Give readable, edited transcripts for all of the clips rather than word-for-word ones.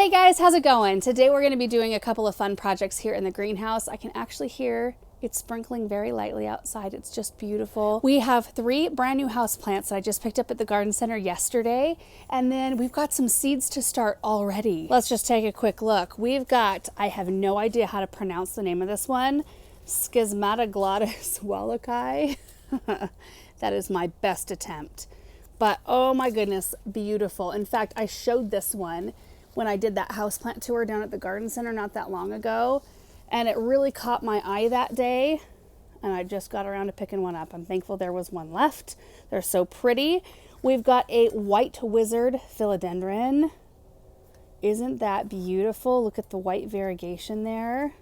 Hey guys, how's it going? Today we're going to be doing a couple of fun projects here in the greenhouse. I can actually hear it's sprinkling very lightly outside. It's just beautiful. We have 3 brand new houseplants that I just picked up at the garden center yesterday. And then we've got some seeds to start already. Let's just take a quick look. We've got, I have no idea how to pronounce the name of this one, Schismatoglottis wallacei. That is my best attempt. But oh my goodness, beautiful. In fact, I showed this one when I did that houseplant tour down at the garden center not that long ago. And it really caught my eye that day. And I just got around to picking one up. I'm thankful there was one left. They're so pretty. We've got a white wizard philodendron. Isn't that beautiful? Look at the white variegation there.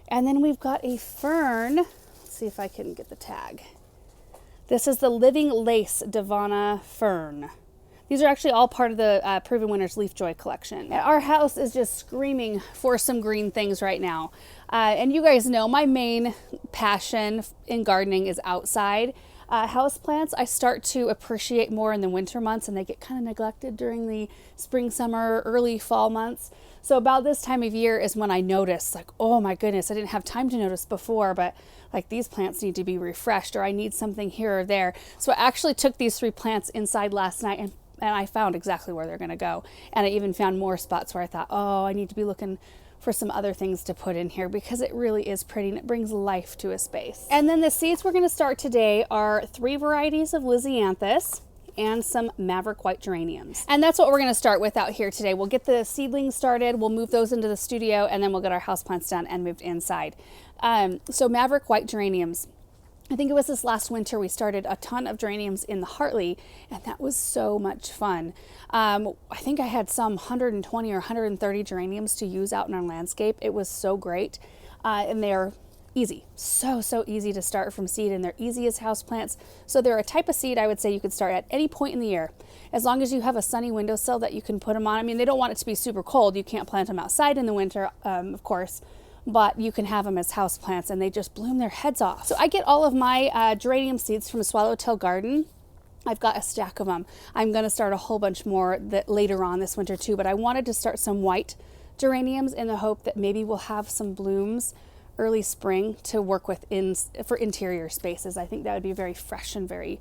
And then we've got a fern. Let's see if I can get the tag. This is the Living Lace Divana fern. These are actually all part of the Proven Winners Leafjoy collection. Our house is just screaming for some green things right now. And you guys know my main passion in gardening is outside. Houseplants I start to appreciate more in the winter months, and they get kind of neglected during the spring, summer, early fall months. So about this time of year is when I notice, like, oh my goodness, I didn't have time to notice before, but like these plants need to be refreshed, or I need something here or there. So I actually took these 3 plants inside last night and I found exactly where they're going to go. And I even found more spots where I thought, oh, I need to be looking for some other things to put in here, because it really is pretty and it brings life to a space. And then the seeds we're going to start today are 3 varieties of Lisianthus and some Maverick white geraniums. And that's what we're going to start with out here today. We'll get the seedlings started, we'll move those into the studio, and then we'll get our houseplants done and moved inside. So Maverick white geraniums. I think it was this last winter we started a ton of geraniums in the Hartley, and that was so much fun. I think I had some 120 or 130 geraniums to use out in our landscape. It was so great, and they're easy. So easy to start from seed, and they're easy as houseplants. So they're a type of seed I would say you could start at any point in the year, as long as you have a sunny windowsill that you can put them on. I mean, they don't want it to be super cold. You can't plant them outside in the winter, of course, but you can have them as houseplants and they just bloom their heads off. So I get all of my geranium seeds from Swallowtail Garden. I've got a stack of them. I'm going to start a whole bunch more later on this winter too, but I wanted to start some white geraniums in the hope that maybe we'll have some blooms early spring to work with for interior spaces. I think that would be very fresh and very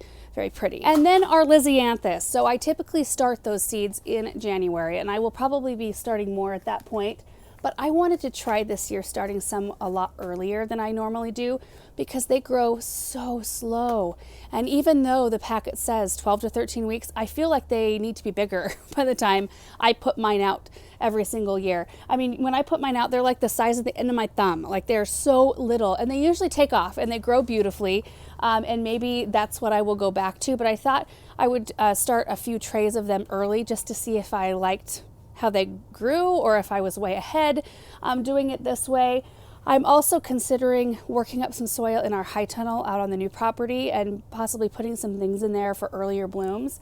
pretty. And then our Lisianthus. So I typically start those seeds in January, and I will probably be starting more at that point. But I wanted to try this year starting some a lot earlier than I normally do, because they grow so slow. And even though the packet says 12 to 13 weeks, I feel like they need to be bigger by the time I put mine out every single year. I mean, when I put mine out, they're like the size of the end of my thumb. Like, they're so little, and they usually take off and they grow beautifully. And maybe that's what I will go back to. But I thought I would start a few trays of them early just to see if I liked how they grew, or if I was way ahead doing it this way. I'm also considering working up some soil in our high tunnel out on the new property and possibly putting some things in there for earlier blooms.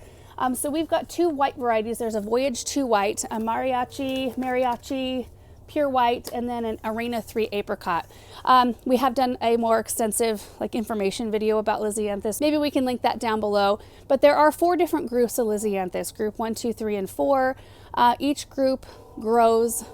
So we've got 2 white varieties. There's a Voyage 2 white, a Mariachi pure white, and then an Arena 3 apricot. We have done a more extensive information video about Lisianthus. Maybe we can link that down below. But there are 4 different groups of Lisianthus, group 1, 2, 3, and 4. Each group grows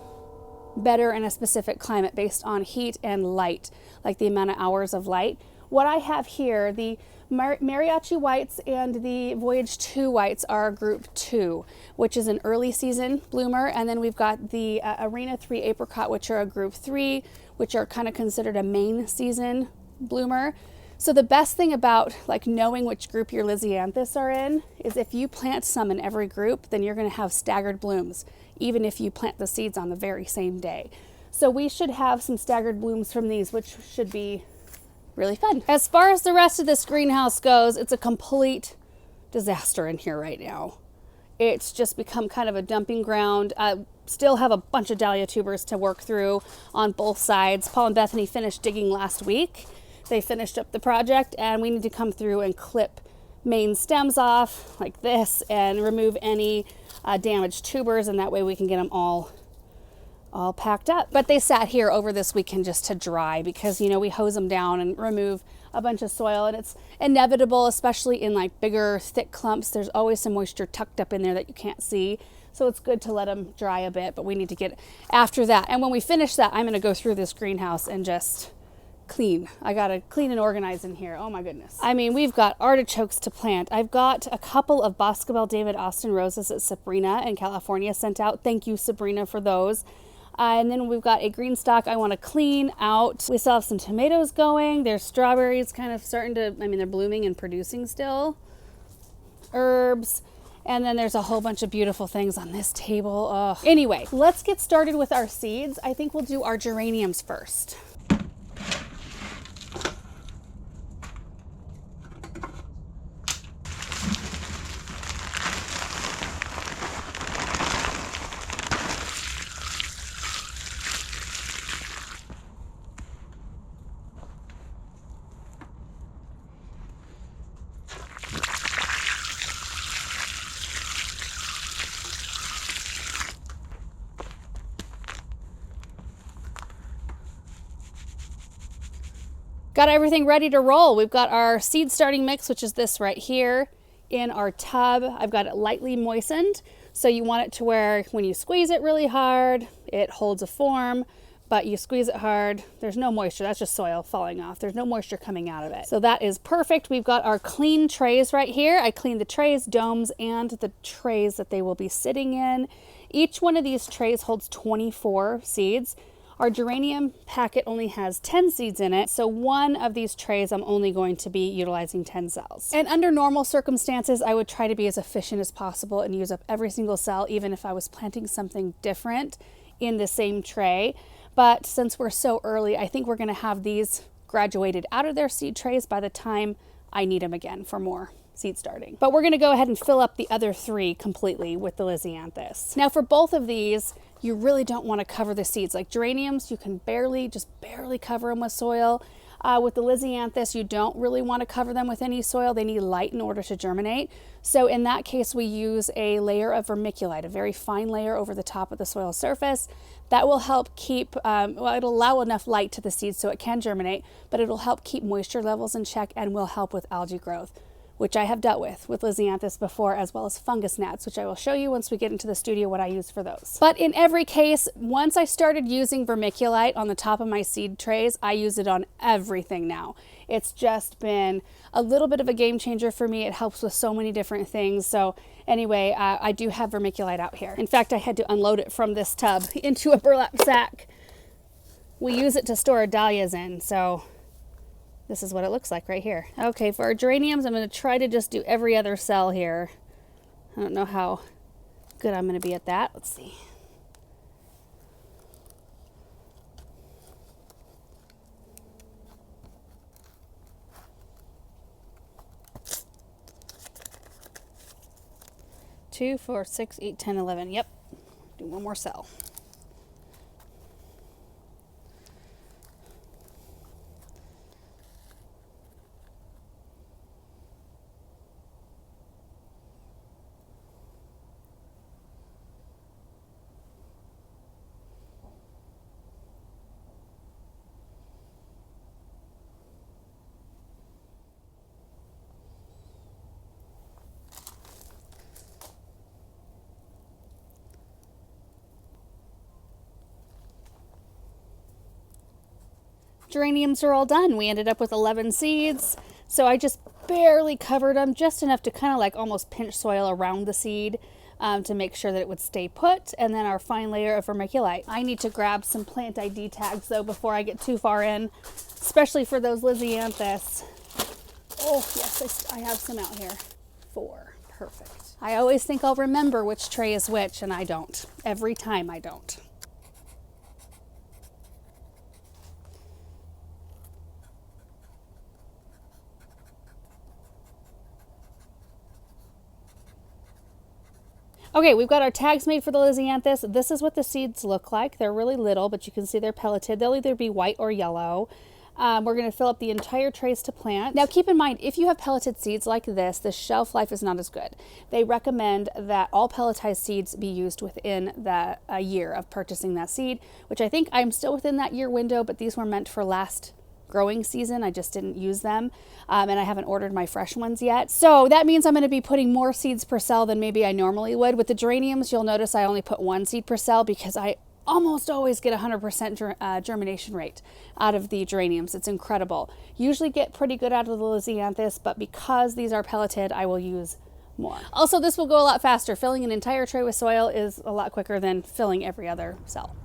better in a specific climate based on heat and light, like the amount of hours of light. What I have here, the Mariachi whites and the Voyage 2 whites are group 2, which is an early season bloomer. And then we've got the Arena 3 apricot, which are a group 3, which are kind of considered a main season bloomer. So the best thing about knowing which group your Lisianthus are in is if you plant some in every group, then you're going to have staggered blooms, even if you plant the seeds on the very same day. So we should have some staggered blooms from these, which should be really fun. As far as the rest of this greenhouse goes, it's a complete disaster in here right now. It's just become kind of a dumping ground. Still have a bunch of dahlia tubers to work through on both sides. Paul and Bethany finished digging last week. They finished up the project, and we need to come through and clip main stems off like this and remove any damaged tubers, and that way we can get them all packed up. But they sat here over this weekend just to dry, because we hose them down and remove a bunch of soil, and it's inevitable, especially in bigger thick clumps. There's always some moisture tucked up in there that you can't see. So it's good to let them dry a bit, but we need to get after that. And when we finish that, I'm going to go through this greenhouse and just clean. I got to clean and organize in here. Oh my goodness. I mean, we've got artichokes to plant. I've got a couple of Boscobel David Austin roses that Sabrina in California sent out. Thank you, Sabrina, for those. And then we've got a green stalk I want to clean out. We still have some tomatoes going. There's strawberries kind of starting to, I mean, they're blooming and producing still. Herbs. And then there's a whole bunch of beautiful things on this table. Ugh. Anyway, let's get started with our seeds. I think we'll do our geraniums first. Got everything ready to roll. We've got our seed starting mix, which is this right here, in our tub. I've got it lightly moistened. So you want it to where when you squeeze it really hard, it holds a form, but you squeeze it hard, there's no moisture. That's just soil falling off. There's no moisture coming out of it. So that is perfect. We've got our clean trays right here. I cleaned the trays, domes, and the trays that they will be sitting in. Each one of these trays holds 24 seeds. Our geranium packet only has 10 seeds in it, so one of these trays I'm only going to be utilizing 10 cells. And under normal circumstances, I would try to be as efficient as possible and use up every single cell, even if I was planting something different in the same tray. But since we're so early, I think we're going to have these graduated out of their seed trays by the time I need them again for more seed starting. But we're going to go ahead and fill up the other 3 completely with the Lisianthus. Now for both of these, you really don't want to cover the seeds. Like geraniums, you can just barely cover them with soil. With the Lisianthus, you don't really want to cover them with any soil. They need light in order to germinate. So in that case, we use a layer of vermiculite, a very fine layer over the top of the soil surface. That will help keep, well, it'll allow enough light to the seeds so it can germinate, but it'll help keep moisture levels in check and will help with algae growth, which I have dealt with Lisianthus before, as well as fungus gnats, which I will show you once we get into the studio what I use for those. But in every case, once I started using vermiculite on the top of my seed trays, I use it on everything now. It's just been a little bit of a game changer for me. It helps with so many different things. So anyway, I do have vermiculite out here. In fact, I had to unload it from this tub into a burlap sack. We use it to store dahlias in, so this is what it looks like right here. Okay, for our geraniums, I'm going to try to just do every other cell here. I don't know how good I'm going to be at that. Let's see. Two, 4, 6, 8, 10, 11. Yep. Do one more cell. Geraniums are all done. We ended up with 11 seeds. So I just barely covered them, just enough to kind of like almost pinch soil around the seed to make sure that it would stay put. And then our fine layer of vermiculite. I need to grab some plant ID tags though before I get too far in, especially for those Lisianthus. Oh yes, I have some out here. 4, perfect. I always think I'll remember which tray is which, and I don't. Every time I don't. Okay, we've got our tags made for the Lisianthus. This is what the seeds look like. They're really little, but you can see they're pelleted. They'll either be white or yellow. We're going to fill up the entire trays to plant. Now keep in mind, if you have pelleted seeds like this, the shelf life is not as good. They recommend that all pelletized seeds be used within a year of purchasing that seed, which I think I'm still within that year window, but these were meant for last growing season. I just didn't use them, and I haven't ordered my fresh ones yet. So that means I'm going to be putting more seeds per cell than maybe I normally would. With the geraniums, you'll notice I only put 1 seed per cell because I almost always get 100% germination rate out of the geraniums. It's incredible. Usually get pretty good out of the Lisianthus, but because these are pelleted, I will use more. Also, this will go a lot faster. Filling an entire tray with soil is a lot quicker than filling every other cell.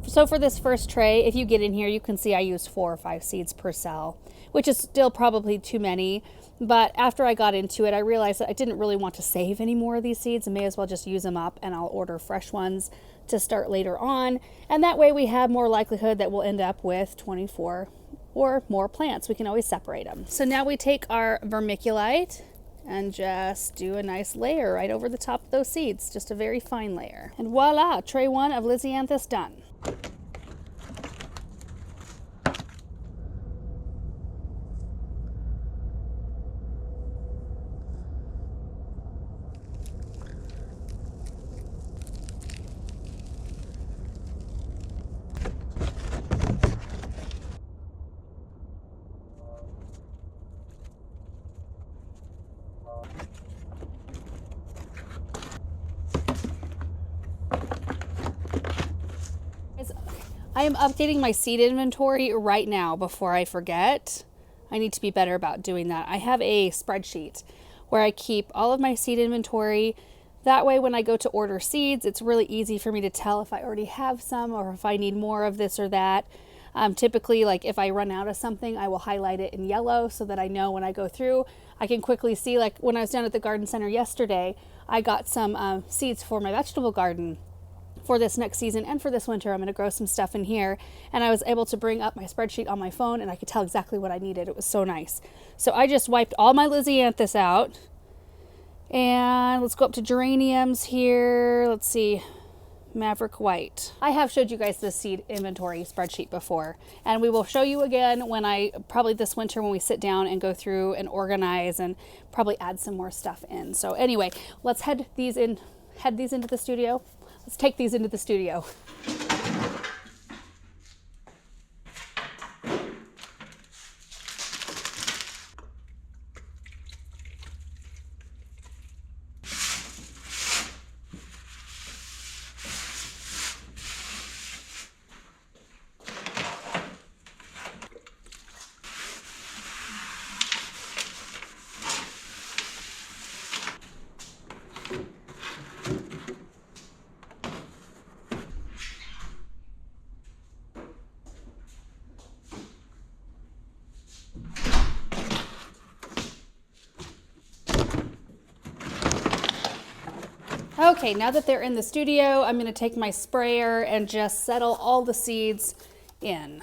So for this first tray, if you get in here, you can see I used 4 or 5 seeds per cell, which is still probably too many. But after I got into it, I realized that I didn't really want to save any more of these seeds. I may as well just use them up, and I'll order fresh ones to start later on. And that way we have more likelihood that we'll end up with 24 or more plants. We can always separate them. So now we take our vermiculite and just do a nice layer right over the top of those seeds, just a very fine layer. And voila, tray 1 of Lisianthus done. I am updating my seed inventory right now before I forget. I need to be better about doing that. I have a spreadsheet where I keep all of my seed inventory. That way when I go to order seeds, it's really easy for me to tell if I already have some or if I need more of this or that. Typically, like if I run out of something, I will highlight it in yellow so that I know when I go through, I can quickly see. Like when I was down at the garden center yesterday, I got some seeds for my vegetable garden for this next season and for this winter. I'm going to grow some stuff in here, and I was able to bring up my spreadsheet on my phone and I could tell exactly what I needed. It was so nice. So I just wiped all my Lisianthus out, and let's go up to geraniums here. Let's see, Maverick White. I have showed you guys this seed inventory spreadsheet before, and we will show you again when probably this winter when we sit down and go through and organize and probably add some more stuff in. So anyway, let's head these into the studio. Let's take these into the studio. Okay, now that they're in the studio, I'm going to take my sprayer and just settle all the seeds in.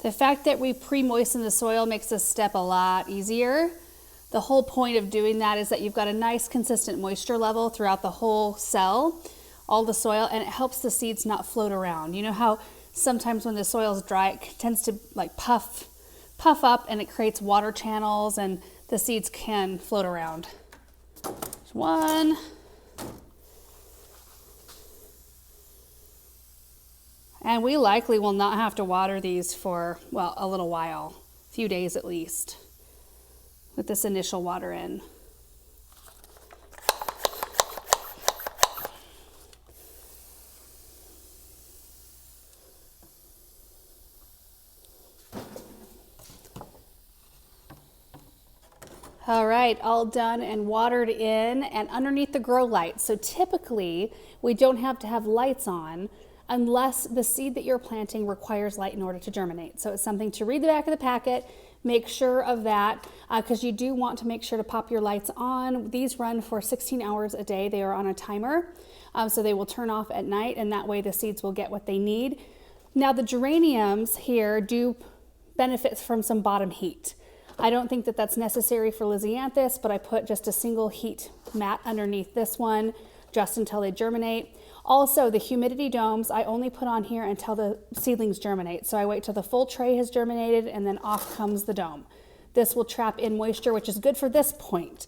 The fact that we pre-moisten the soil makes this step a lot easier. The whole point of doing that is that you've got a nice consistent moisture level throughout the whole cell, all the soil, and it helps the seeds not float around. You know how sometimes when the soil is dry, it tends to like puff up and it creates water channels and the seeds can float around. There's one. And we likely will not have to water these for, well, a little while, a few days at least, with this initial water in. All right, all done and watered in and underneath the grow light. So typically we don't have to have lights on unless the seed that you're planting requires light in order to germinate. So it's something to read the back of the packet, make sure of that, because you do want to make sure to pop your lights on. These run for 16 hours a day. They are on a timer, so they will turn off at night, and that way the seeds will get what they need. Now the geraniums here do benefit from some bottom heat. I don't think that that's necessary for Lisianthus, but I put just a single heat mat underneath this one just until they germinate. Also, the humidity domes I only put on here until the seedlings germinate. So I wait till the full tray has germinated and then off comes the dome. This will trap in moisture, which is good for this point.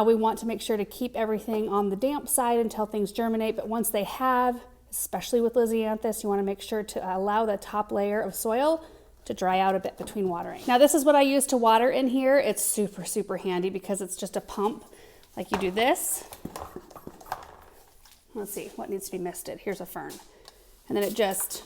We want to make sure to keep everything on the damp side until things germinate, but once they have, especially with Lisianthus, you want to make sure to allow the top layer of soil to dry out a bit between watering. Now this is what I use to water in here. It's super, super handy because it's just a pump. Like you do this. Let's see, what needs to be misted? Here's a fern. And then it just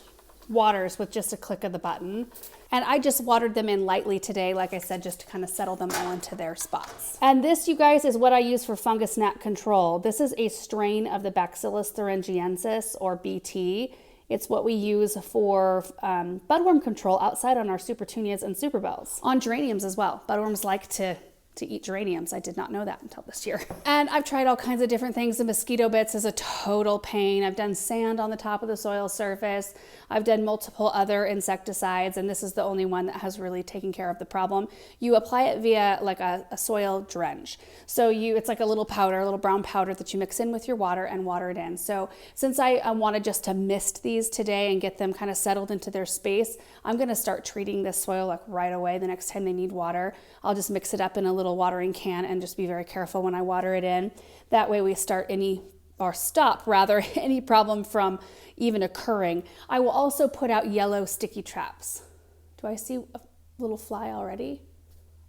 waters with just a click of the button. And I just watered them in lightly today, like I said, just to kind of settle them all into their spots. And this, you guys, is what I use for fungus gnat control. This is a strain of the Bacillus thuringiensis, or BT. It's what we use for budworm control outside on our supertunias and superbells. On geraniums as well. Budworms like to eat geraniums. I did not know that until this year. And I've tried all kinds of different things. The mosquito bits is a total pain. I've done sand on the top of the soil surface. I've done multiple other insecticides, and this is the only one that has really taken care of the problem. You apply it via like a soil drench. So it's like a little powder, a little brown powder that you mix in with your water and water it in. So since I wanted just to mist these today and get them kind of settled into their space, I'm gonna start treating this soil like right away. The next time they need water, I'll just mix it up in a little watering can and just be very careful when I water it in. That way we stop any problem from even occurring. I will also put out yellow sticky traps. Do I see a little fly already?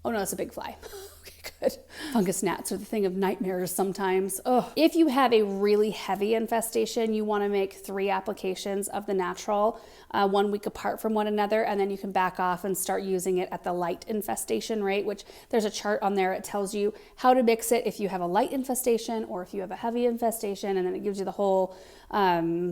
Oh no, it's a big fly. Okay, good. Fungus gnats are the thing of nightmares sometimes. Ugh. If you have a really heavy infestation, you want to make 3 applications of the natural, 1 week apart from one another, and then you can back off and start using it at the light infestation rate, which there's a chart on there. It tells you how to mix it if you have a light infestation or if you have a heavy infestation, and then it gives you the whole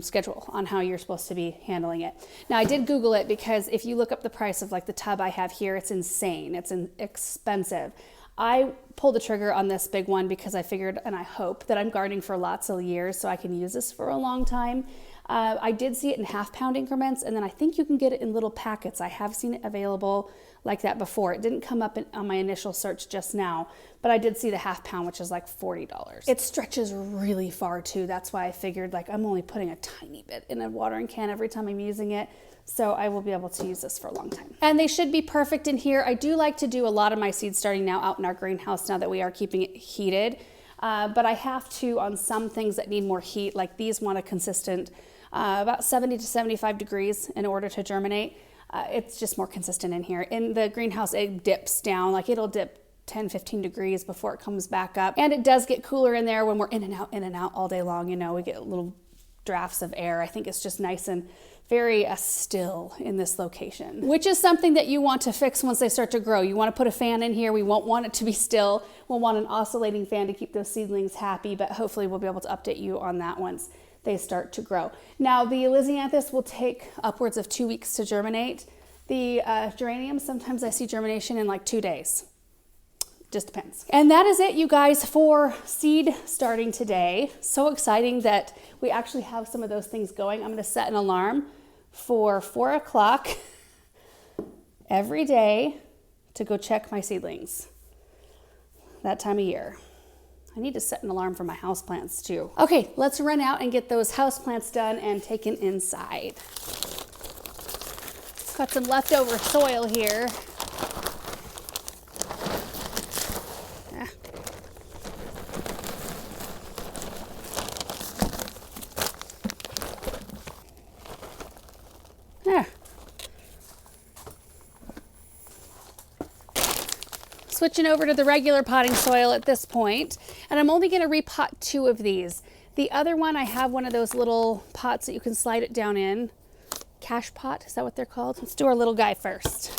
schedule on how you're supposed to be handling it. Now I did Google it because if you look up the price of like the tub I have here, it's insane. It's expensive. I pulled the trigger on this big one because I figured, and I hope, that I'm gardening for lots of years so I can use this for a long time. I did see it in half-pound increments, and then I think you can get it in little packets. I have seen it available like that before. It didn't come up on my initial search just now, but I did see the half-pound, which is like $40. It stretches really far too. That's why I figured like I'm only putting a tiny bit in a watering can every time I'm using it. So I will be able to use this for a long time. And they should be perfect in here. I do like to do a lot of my seed starting now out in our greenhouse now that we are keeping it heated. But I have to on some things that need more heat, like these want a consistent about 70 to 75 degrees in order to germinate. It's just more consistent in here. In the greenhouse, it dips down, like it'll dip 10, 15 degrees before it comes back up. And it does get cooler in there when we're in and out all day long. You know, we get little drafts of air. I think it's just nice and very still in this location, which is something that you want to fix once they start to grow. You want to put a fan in here. We won't want it to be still. We'll want an oscillating fan to keep those seedlings happy, but hopefully we'll be able to update you on that once they start to grow. Now the Lisianthus will take upwards of 2 weeks to germinate. The geraniums, sometimes I see germination in like 2 days. Just depends. And that is it, you guys, for seed starting today. So exciting that we actually have some of those things going. I'm going to set an alarm for 4 o'clock every day to go check my seedlings that time of year. I need to set an alarm for my houseplants too. Okay, let's run out and get those houseplants done and taken inside. Got some leftover soil here. Switching over to the regular potting soil at this point, and I'm only going to repot 2 of these. The other one, I have one of those little pots that you can slide it down in. Cash pot, is that what they're called? Let's do our little guy first.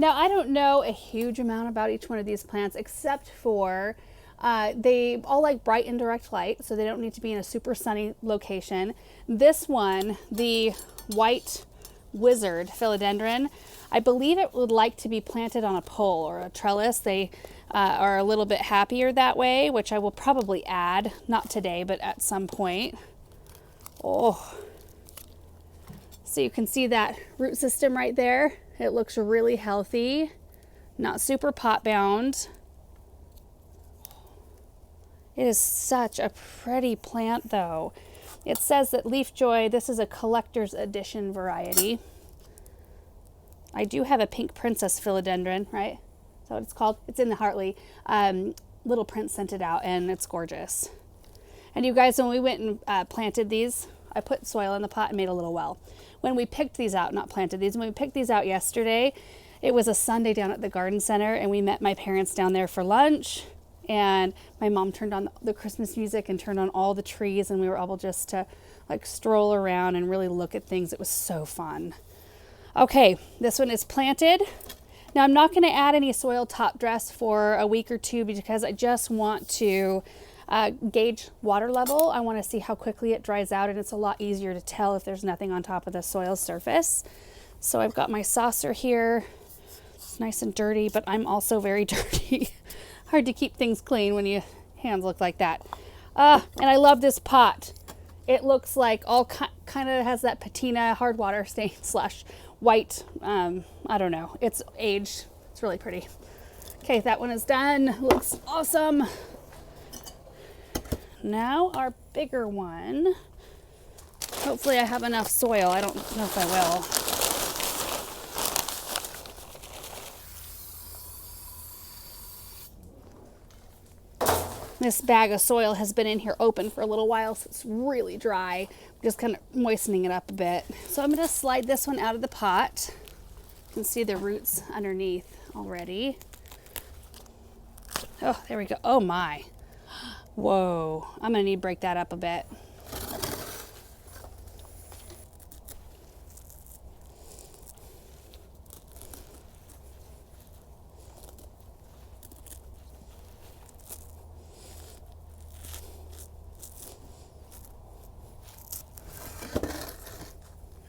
Now, I don't know a huge amount about each one of these plants except for they all like bright indirect light, so they don't need to be in a super sunny location. This one, the white wizard philodendron, I believe it would like to be planted on a pole or a trellis. They are a little bit happier that way, which I will probably add, not today, but at some point. Oh, so you can see that root system right there. It looks really healthy, not super pot bound. It is such a pretty plant though. It says that Leafjoy, this is a collector's edition variety. I do have a pink princess philodendron, right? Is that what it's called? It's in the Hartley. Little Prince sent it out and it's gorgeous. And you guys, when we went and planted these, I put soil in the pot and made a little well. When we picked these out, not planted these, when we picked these out yesterday, it was a Sunday down at the garden center and we met my parents down there for lunch. And my mom turned on the Christmas music and turned on all the trees, and we were able just to like stroll around and really look at things. It was so fun. Okay, this one is planted. Now I'm not going to add any soil top dress for a week or two because I just want to gauge water level. I want to see how quickly it dries out, and it's a lot easier to tell if there's nothing on top of the soil surface. So I've got my saucer here. It's nice and dirty, but I'm also very dirty. Hard to keep things clean when your hands look like that. And I love this pot. It looks like all kind of has that patina hard water stain slash white. I don't know. It's aged. It's really pretty. Okay, that one is done. Looks awesome. Now our bigger one. Hopefully I have enough soil. I don't know if I will. This bag of soil has been in here open for a little while, so it's really dry. I'm just kind of moistening it up a bit. So I'm going to slide this one out of the pot. You can see the roots underneath already. Oh, there we go. Oh my. Whoa. I'm going to need to break that up a bit.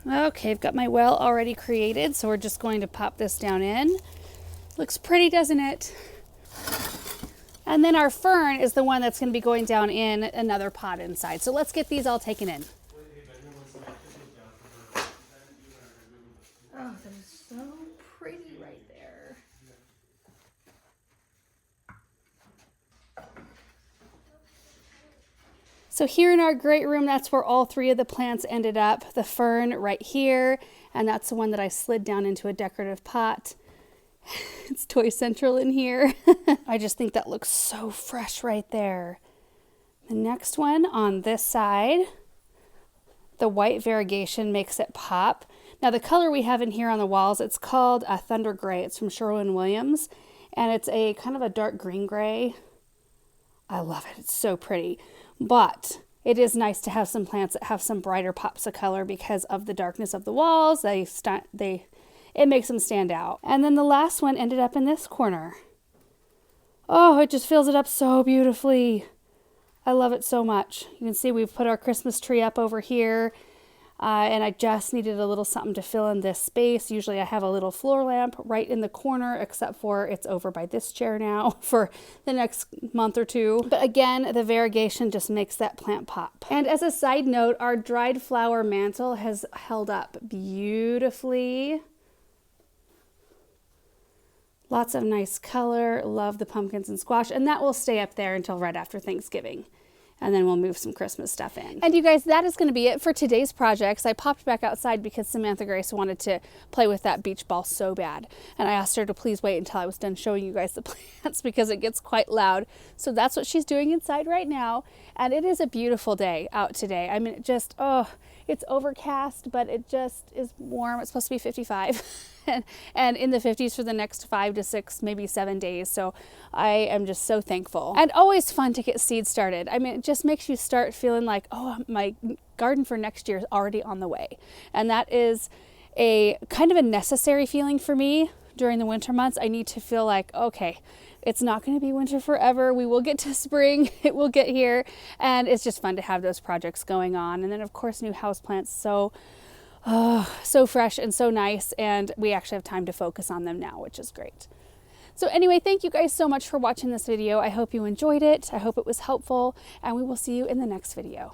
Okay, I've got my well already created, so we're just going to pop this down in. Looks pretty, doesn't it? And then our fern is the one that's going to be going down in another pot inside. So let's get these all taken in. Oh, they're so pretty right there. So here in our great room, that's where all three of the plants ended up. The fern right here, and that's the one that I slid down into a decorative pot. It's Toy Central in here. I just think that looks so fresh right there. The next one on this side, the white variegation makes it pop. Now the color we have in here on the walls, it's called Thunder Gray. It's from Sherwin-Williams, and it's a kind of a dark green gray. I love it. It's so pretty. But it is nice to have some plants that have some brighter pops of color because of the darkness of the walls. It makes them stand out. And then the last one ended up in this corner. Oh, it just fills it up so beautifully. I love it so much. You can see we've put our Christmas tree up over here. And I just needed a little something to fill in this space. Usually I have a little floor lamp right in the corner, except for it's over by this chair now for the next month or two. But again, the variegation just makes that plant pop. And as a side note, our dried flower mantle has held up beautifully. Lots of nice color. Love the pumpkins and squash. And that will stay up there until right after Thanksgiving. And then we'll move some Christmas stuff in. And you guys, that is going to be it for today's projects. I popped back outside because Samantha Grace wanted to play with that beach ball so bad. And I asked her to please wait until I was done showing you guys the plants because it gets quite loud. So that's what she's doing inside right now. And it is a beautiful day out today. I mean, it just, oh, it's overcast, but it just is warm. It's supposed to be 55. And in the 50s for the next 5 to 6, maybe 7 days. So I am just so thankful. And always fun to get seeds started. I mean, it just makes you start feeling like, oh, my garden for next year is already on the way. And that is a kind of a necessary feeling for me, during the winter months, I need to feel like, okay, it's not going to be winter forever. We will get to spring. It will get here. And it's just fun to have those projects going on. And then of course, new houseplants. So fresh and so nice. And we actually have time to focus on them now, which is great. So anyway, thank you guys so much for watching this video. I hope you enjoyed it. I hope it was helpful, and we will see you in the next video.